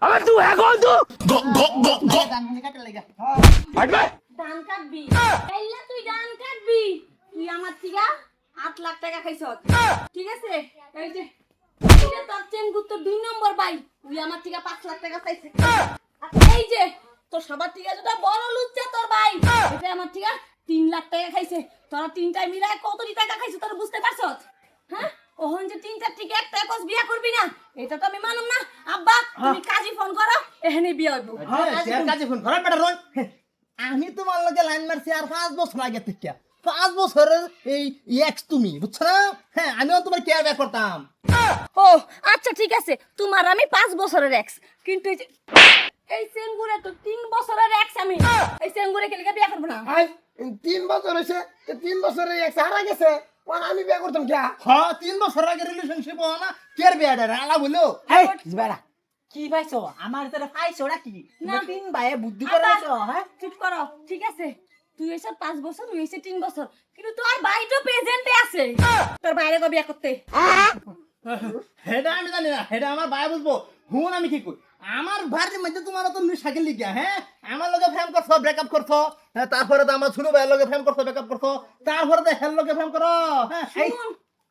আবে তুই এখন তো ধান কাটে লাগা হাঁটবে ধান কাটবি কাইলা তুই ধান কাটবি তুই আমার থেকে 8 লাখ টাকা খাইছস ঠিক আছে এই যে এটা তোর চেন গুত্তর 2 নম্বর ভাই তুই আমার থেকে 5 লাখ টাকা চাইছিস আর এই যে তোর সবার থেকে যেটা বড় লুচ্চা তোর ভাই এটা আমার থেকে 3 লাখ টাকা খাইছে তোরা তিনটাই মিলায় কতটি টাকা খাইছিস তোরা বুঝতে পারছস হ্যাঁ ওহন যে 3-4 থেকে একটা কস বিয়া করবি না এটা তো আমি মানুম না আব্বা তুমি কাজী ফোন করো এখানে বিয়া হইব হ্যাঁ কাজে ফোন ঘরে বেটা রন আমি তোমার লগে লাইন মারছি আর 5 বছর আগে থেকে 5 বছরের এই এক্স তুমি বুঝছো না হ্যাঁ আমিও তোমার কেয়ার ব্যাক করতাম ও আচ্ছা ঠিক আছে তোমার আমি 5 বছরের এক্স কিন্তু এই সেঙ্গুরে তো 3 বছরের এক্স আমি এই সেঙ্গুরে কে লিখে বিয়া করব না আই 3 বছর হইছে 3 বছরে এক সারা গেছে কোন আমি বিয়ে করতাম কি হ্যাঁ 3 বছর আগে রিলেশনশিপ হয় না কেয়ার বিয়াটা আলা বললো এই জিবারা কি পাইছো আমার তোরা পাইছো নাকি না। তিন ভাইয়ে বুদ্ধি করেছো হ্যাঁ চুপ করো ঠিক আছে তুই এসে 5 বছর তুই এসে 3 বছর কিন্তু তোর ভাই তো প্রেজেন্টে আছে তোর বাইরে কো বিয়া করতে হেডা আমি জানি না হেডা আমার ভাই বুঝবো হুন আমি কি কই আমার ভাইয়ের মধ্যে তোমার তো সাইকেল লিখিয়া হ্যাঁ আমার লগে ফ্রেম করছো ব্রেকআপ করছো হ্যাঁ তারপরে তো আমার ছোট ভাইয়ের লগে ফ্রেম করছো ব্রেকআপ করছো তারপরে তো হেল লগে ফ্রেম করো হ্যাঁ এই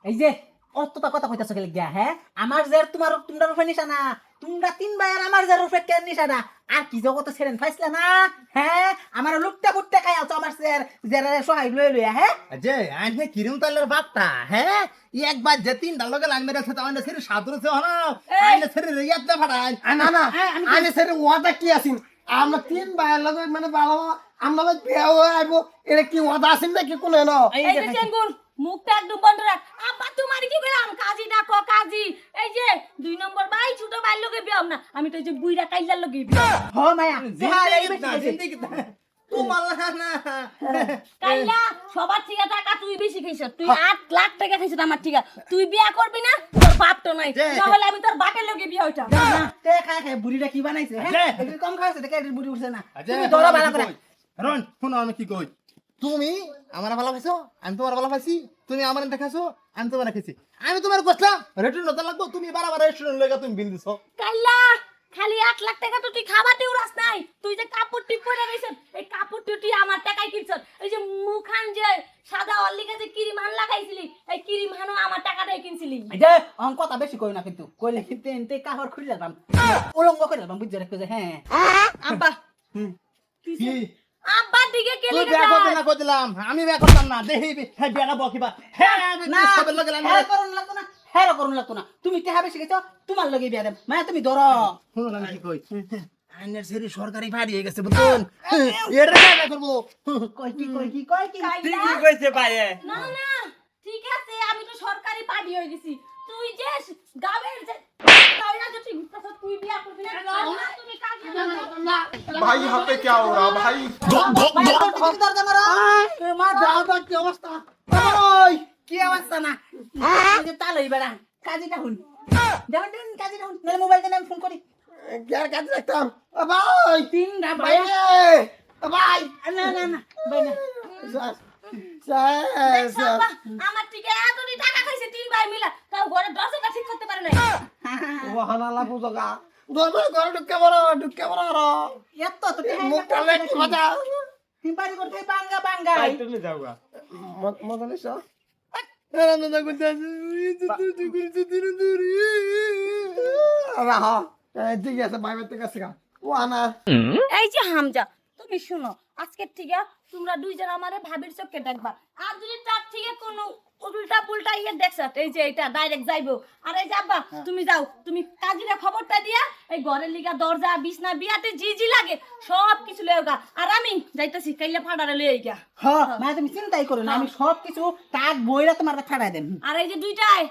এই যে অতটা কথা কইতাছো গেলে গিয়া হ্যাঁ আমার যে তোমার তোমরা রূপে নিশানা তোমরা তিন ভাই আর আমার যে রূপে কেন নিশানা আর কি জগত ছেড়েন ফাইছলা না হ্যাঁ আমার লুকটা বুটটা খাই আছো আমার স্যার যারা সহায় লই লইয়া হ্যাঁ যে আইনে কিরম তালের বাপটা হ্যাঁ একবার যে তিন ডাল লগে লাইন মেরেছে তো আইনে সেরে সাদরছে হনা আইনে সেরে রিয়াত না ফাটাই না না আমি সেটা ওয়াদা কি আছিন আমরা 3 ভাইয়ের লগে মানে ভালো আমরা বিয়ে হয়ে আইবো এটা কি ওয়াদা আছিন নাকি কোন না এই যে চেঙ্গুর মুখটা একদম বন্ধ রাখ আব্বা তোমার কি কইলাম কাজী ডাকো কাজী এই যে 2 নম্বর ভাই ছোট ভাই লগে বিয়াম না আমি তো এই যে বুইড়া কাইলার লগে বিয়া হ মায়া তোমার এই বেশি হইছে। জিন্দেগি তোমার না কাইলা সবার থেকে টাকা তুই বেশি খাইছ তুই 8 লাখ টাকা খাইছ আমার থেকে তুই বিয়া করবি না তোর বাপ তো নাই তাহলে আমি তোর বাপের লগে বিয়া হইতাম না, তে খায় খায় বুড়িটা কি বানাইছে হ্যাঁ একটু কম খাইছে দেখে একটু বুড়ি উঠছে না তুমি ধরো ধরো ভালো করে রন শুনো আমি কি কই তুমি আমার ভালো পাইছো আমি তোমার ভালো পাইছি তুমি আমার দেখাছো আমি তোমার রেখেছি আমি তোমার কইলাম রেস্টুরেন্ট নতুন লাগবো তুমি বারবার রেস্টুরেন্ট লাগা তুমি বিল দিছো কাইলা খালি 8 লাখ টাকা তো তুই খাবাতে উড়াস নাই তুই যে কাপড় টিপ পরে রইছ এই কাপড় তুই আমার টাকায় কিনছ এই যে মুখান যে সাদা অল্লিকা যে ক্রিম আন লাগাইছিলি এই ক্রিম হানো আমার টাকাটাই কিনছিলি এই যে অঙ্ক কথা বেশি কই না কিন্তু কইলে কিন্তু এনতে কাহর খুলে যাবাম উলঙ্গ করে যাবাম বুঝতে রাখো যে হ্যাঁ আব্বা কি আব্বার দিকে কে তুই লিখে বিয়া করতে না কইলাম আমি বিয়া করতাম না দেহি হ্যাঁ বিয়াটা বকিবা হ্যাঁ আমি না সবের লগে লাইন হ্যাঁ করুন লাগতো না হ্যাঁ করুন লাগতো না তুমি তেহা বেশি গেছো তোমার লগে বিয়া দেব মানে তুমি ধরো শুনুন আমি কি কই আইনের সেরি সরকারি বাড়ি হয়ে গেছে বুঝুন এটা না করব কই কি কাইলা কইছে ভাইয়ে না না ঠিক আছে আমি তো সরকারি পার্টি হয়ে গেছি তুই যে গাবের যে কাইলা যে তুই বিয়া করবি না তুমি কাজে না भाई यहाँ पे क्या हो रहा भाई তুমি দরজা মারো মা দাদা কি অবস্থা ওই কি অবস্থা না এই যে তালই বেড়া কাজীটা হুন দেখুন কাজীটা হুন নলে মোবাইল দিয়ে আমি ফোন করি কার কাছে রাখতাম ভাই তিনটা ভাই ভাই ভাই না না না ভাই না বাবা, আমার থেকে এতটি টাকা খাইছে 3 ভাই মিলা তাও ঘরে দরজাটা ঠিক করতে পারে নাই ওহানালা বুঝগা দরবার ঘরে ঢুকে বড় এত তো মুখটা লেখি বাজা তিনবারি করতে বাঙ্গা বাঙ্গা चले जाऊंगा মজা নিছ রান্না করতে আছে রাহা ঠিক আছে ভাই ভাই ঠিক আছে ও আনা এই যে হামজা তুমি শুনো আজকের থেকে তোমরা দুইজন আমারে ভাবির চোখে দেখবা আর যদি তার থেকে কোনো উল্টা পুল্টা ইয়ে দেখছ এই যে এটা ডাইরেক্ট যাইবো আর এই যে আব্বা তুমি যাও তুমি কাজীরা খবরটা দিয়া এই ঘরের লিগা দরজা বিছনা বিয়াতে জি জি লাগে সব কিছু লইগা আর আমি যাইতাছি কাইলা ফাড়ারে লই আইগা হ্যাঁ মানে তুমি চিন্তাই করো না আমি সব কিছু কাক বইরা তোমার ফাড়াই দেন আর এই যে দুইটাই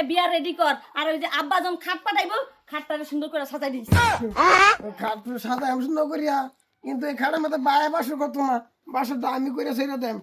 বিয়া রেডি কর আর ওই যে আব্বা যখন খাট পাঠাইবো খাটটারে সুন্দর করে সাজাই দিস খাট সাদা আমি সুন্দর করিয়া কিন্তু এই খাটের মধ্যে বায়ে বাসর করতো না বাসর দামি করে ছেড়ে দেন